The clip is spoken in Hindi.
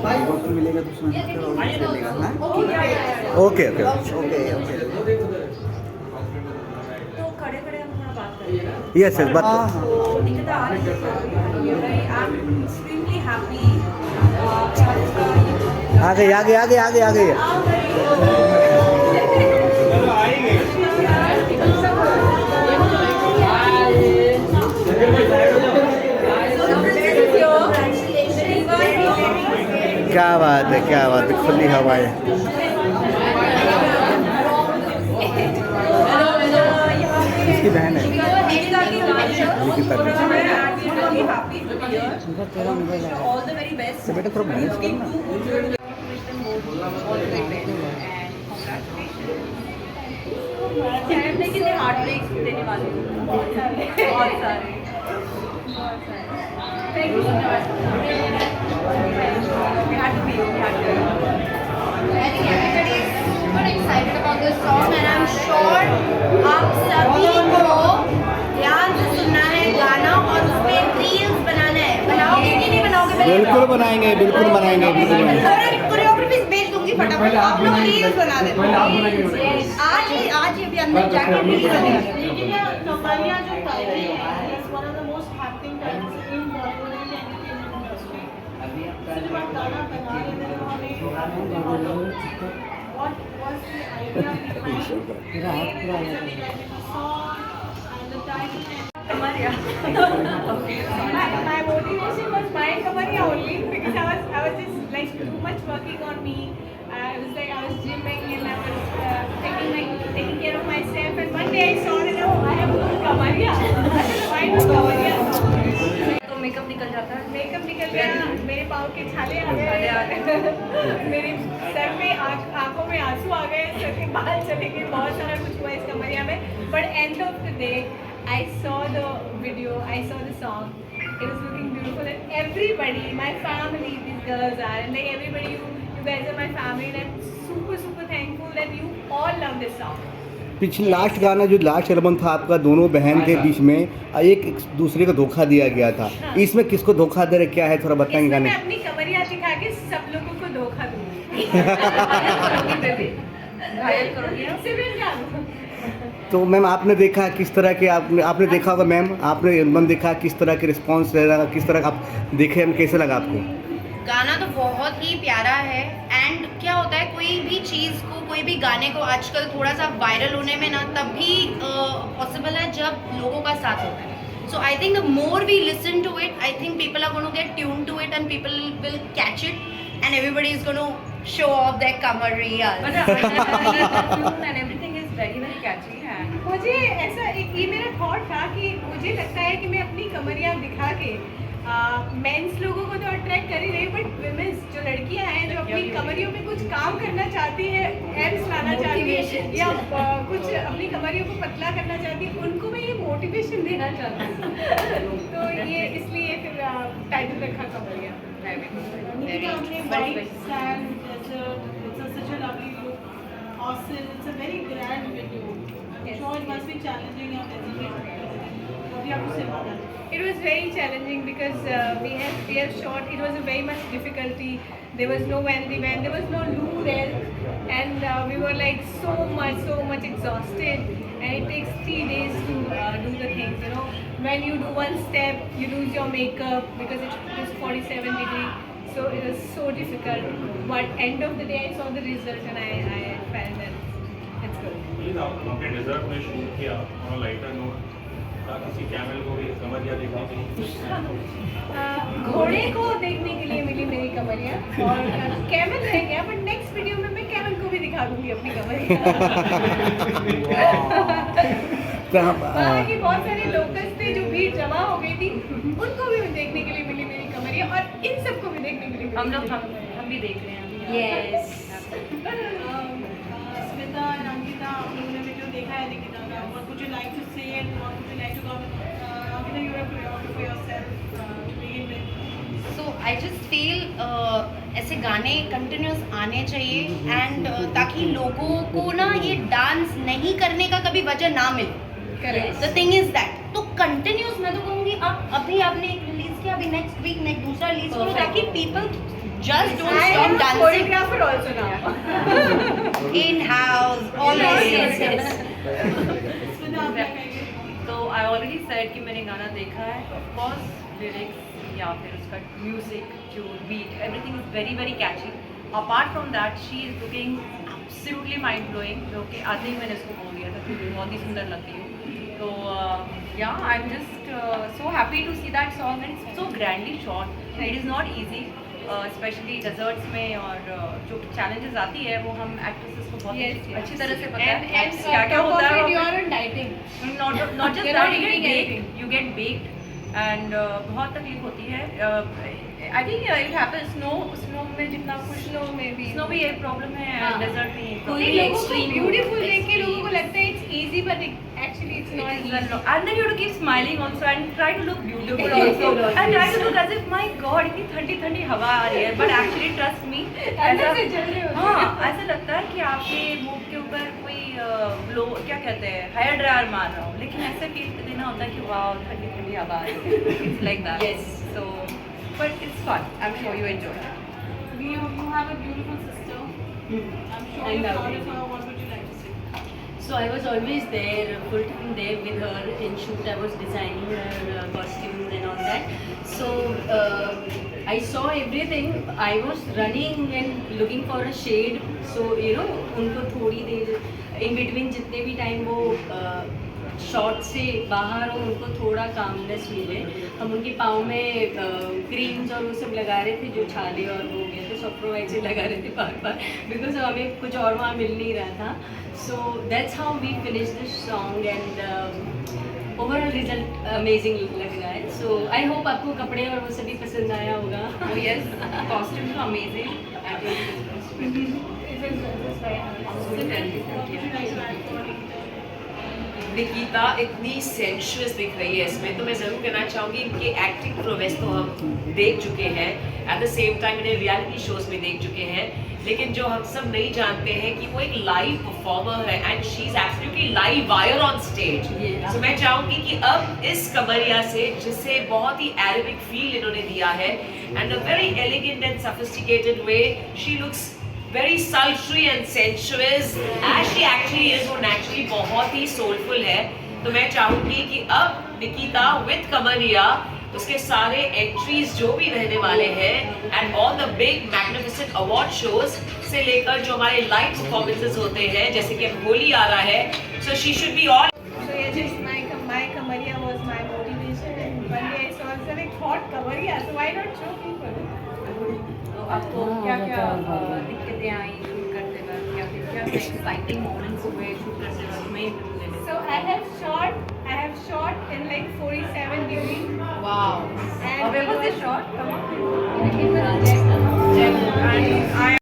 मिलेगा तो उसमें चलेगा हाँ ओके ओके ओके ओके तो खड़े खड़े हम थोड़ा बात करेंगे। यस यस बात हाँ So Nikita, I'm extremely happy. आगे आगे आगे आगे आगे क्या बात है खुली हवाएं इसकी बहन है All the very best. तो बेटा थोड़ा मैनेज करो ना कितने हार्ट ब्रेक्स देने वाले हो बहुत सारे thank you so much we had to be I think everybody is super excited about this song and I'm sure आप सभी को ध्यान से सुनना है गाना और उसमें रील्स बनाना है बनाओगे कि नहीं बनाओगे बिल्कुल बनाएंगे बिल्कुल बनाएंगे कोरियोग्राफी भेज दूंगी फटाफट आप लोग रील्स बना देना आज ही अभी अंदर जाके रील्स बनेगा लेकिन ये कमालियाँ जो टाइटल है it's one of the most happening times in Bollywood and entertainment industry सिर्फ आप गाना बना रहे थे तो हमें what was the idea behind the song and the title Kamaria. My motivation was my Kamaria only because I was just like too much working on me. I was gymming and I was taking care of myself. And one day I saw that oh I have a Kamaria. I said why not Kamaria? तो मेकअप निकल जाता है मेकअप निकल गया मेरे पाँव के छाले आ गए मेरे सर में आंखों में आंसू आ गए सर के बाल चले गए बहुत सारा कुछ हुआ इस कमरिया में but end of the day I saw the video, I saw the song. It was looking beautiful, and everybody, my family, these girls are, and like everybody, you guys are my family, and I'm super thankful that you all love this song. पिछले लास्ट गाना जो लास्ट एल्बम था आपका दोनों बहन के बीच में एक दूसरे को धोखा दिया गया था इसमें किसको धोखा दे रहे क्या है थोड़ा बताएंगे गाने मैं अपनी कमरिया दिखा के सब लोगों को धोखा दूंगी घायल करोगी सिविल जान तो मैम आपने देखा किस तरह के आपने देखा होगा मैम आपने एल्बम देखा किस तरह के रिस्पांस रहा किस तरह का आप देखे कैसे लगा आपको गाना तो बहुत ही प्यारा है एंड क्या होता है कोई भी चीज़ को कोई भी गाने को आजकल थोड़ा सा वायरल होने में ना तब भी पॉसिबल है जब लोगों का साथ होता है so I think the more we listen to it I think people are gonna get tune to it and people will catch it and everybody is gonna show off their कमरिया and everything is very catchy है मुझे ऐसा ये मेरा थॉट था कि मुझे लगता है कि मैं अपनी कमरिया दिखा के मेंस लोगों को तो अट्रैक्ट कर ही रही बट विमेंस जो लड़कियां हैं जो अपनी कमरियों पे कुछ काम करना चाहती है एब्स लाना चाहती है या कुछ अपनी कमरियों को पतला करना चाहती है उनको मैं ये मोटिवेशन देना चाहती हूँ तो ये इसलिए फिर टाइटल रखा कमरिया Nikita, आपने white sand desert, it's such a lovely look. Awesome, it's a very grand video. I'm sure it must be challenging and difficult. What do you have to say about that? It was very challenging because we have shot. It was a very much difficulty. There was no wealthy man. There was no loo there, and we were like so much exhausted. And it takes 3 days to do the things. You know, when you do one step, you lose your makeup because it is 47 degree. So it was so difficult. But end of the day, I saw the result, and I felt that it's good. Please आपने डेजर्ट में शूट किया और लाइटर नोट किसी कैमल को भी कमरिया देखने के लिए घोड़े को देखने के लिए मिली मेरी कमरिया और कैमल रह गया बट नेक्स्ट वीडियो में मैं कैमल को भी दिखा दूंगी अपनी कमरिया वहाँ की बहुत सारे लोकल्स थे जो भीड़ जमा हो गई थी उनको भी देखने के लिए मिली मेरी कमरिया और इन सबको भी देखने के लिए हम भी देख रहे हैं यस Smita and Ankita, आप लोगों ने video देखा है निकिता का. What would you like to say and what would you like to comment? Ankita, you're a choreographer yourself. Begin with. So I just feel ऐसे गाने कंटिन्यूस आने चाहिए एंड ताकि लोगों को ना ये डांस नहीं करने का कभी वजह ना मिले द थिंग इज दैट तो कंटिन्यूस मैं तो कहूँगी आप अभी आपने एक रिलीज किया अभी नेक्स्ट वीक दूसरा रिलीज करो ताकि people Just don't I stop am a dancing. choreographer also now. In house, always. Yes. इसमें आप क्या कहेंगे? तो आई ऑलरेडी सेड कि मैंने गाना देखा है ऑफ कोर्स लिरिक्स या फिर उसका म्यूजिक जो beat everything is very very catchy apart from that she is looking absolutely mind blowing जो कि आते ही मैंने उसको बोल दिया था कि बहुत ही सुंदर लगती हूँ तो yeah I am just so happy to see that song and it's so grandly shot it is not easy specially deserts में और जो चैलेंजेस आती है वो हम एक्ट्रेसेस को बहुत अच्छी तरह से पता है क्या क्या होता है You वहाँ are पे। on dieting. not just You're that, not you eating get anything. baked, you get baked and बहुत तकलीफ होती है I think it happens snow में जितना कुछ Snow में भी. स्नो भी एक प्रॉब्लम है हाँ. एंड डेजर्ट में एक नहीं, problem है। लोगों को ब्यूटीफुल देख के लोगों को लगता है it's easy but actually it's It not is easy. a lot. And then you have to keep smiling also and try to look beautiful also and try to look as if my God इतनी ठंडी ठंडी हवा आ रही है but actually trust me अंदर से जल रहे होते हाँ हैं. ऐसा लगता है कि आपके मुंह के ऊपर कोई ब्लो क्या कहते हैं हेयर ड्रायर मार रहा हो लेकिन ऐसे फील देना होता है कि वाह ठंडी ठंडी हवा आ रही है it's like that Yes. so but it's fun I'm sure you enjoy it You have a beautiful sister. I'm sure I you're love proud it. of her. What would you like to say? So I was always there, full time there with her in shoot. I was designing her costumes and all that. So I saw everything. I was running and looking for a shade. So you know, उनको थोड़ी देर in between जितने भी time वो शॉर्ट से बाहर हो उनको थोड़ा कामनेस मिले. हम उनके पाँव में क्रीम्स और वो सब लगा रहे थे जो छाले और वो हो गए थे सॉफ्रोवाइट से लगा रहे थे बार बिकॉज हमें कुछ और वहाँ मिल नहीं रहा था. So that's how we finished this song and overall result amazing लग रहा है. So I hope आपको कपड़े और वो सभी पसंद आया होगा. oh yes costumes are amazing I think Nikita इतनी सेंशुअस दिख रही है इसमें तो मैं ज़रूर कहना चाहूँगी इनकी एक्टिंग प्रोवेस तो हम देख चुके हैं एट द सेम टाइम इन्हें रियलिटी शोज में देख चुके हैं लेकिन जो हम सब नहीं जानते हैं कि वो एक लाइव परफॉर्मर है and she is absolutely live wire on stage. So मैं चाहूँगी कि अब इस कमरिया से जिससे बहुत ही एरेबिक फील इन्होंने दिया है and a very elegant and sophisticated way she looks very sultry and sensuous as she actually is वो naturally बहुत ही soulful है. तो मैं चाहूँगी कि अब निकिता with कमरिया उसके सारे एंट्रीज जो भी रहने वाले हैं and all the big magnificent award shows से लेकर जो हमारे लाइव परफॉर्मेंसेस होते हैं जैसे कि अब होली आ रहा है so she should be all. So yeah, just my Kamaria was my motivation and one day I saw I said like hot Kamaria so why not show people. तो आपको क्या क्या दिक्कतें आई शूट करते वक्त या फिर क्या क्या एक्साइटिंग मोमेंट्स हुए शूट करते वक्त मैं इंटरव्यू लेने So I have shot in like 47 during wow and where was the shot it was Jaipur. and I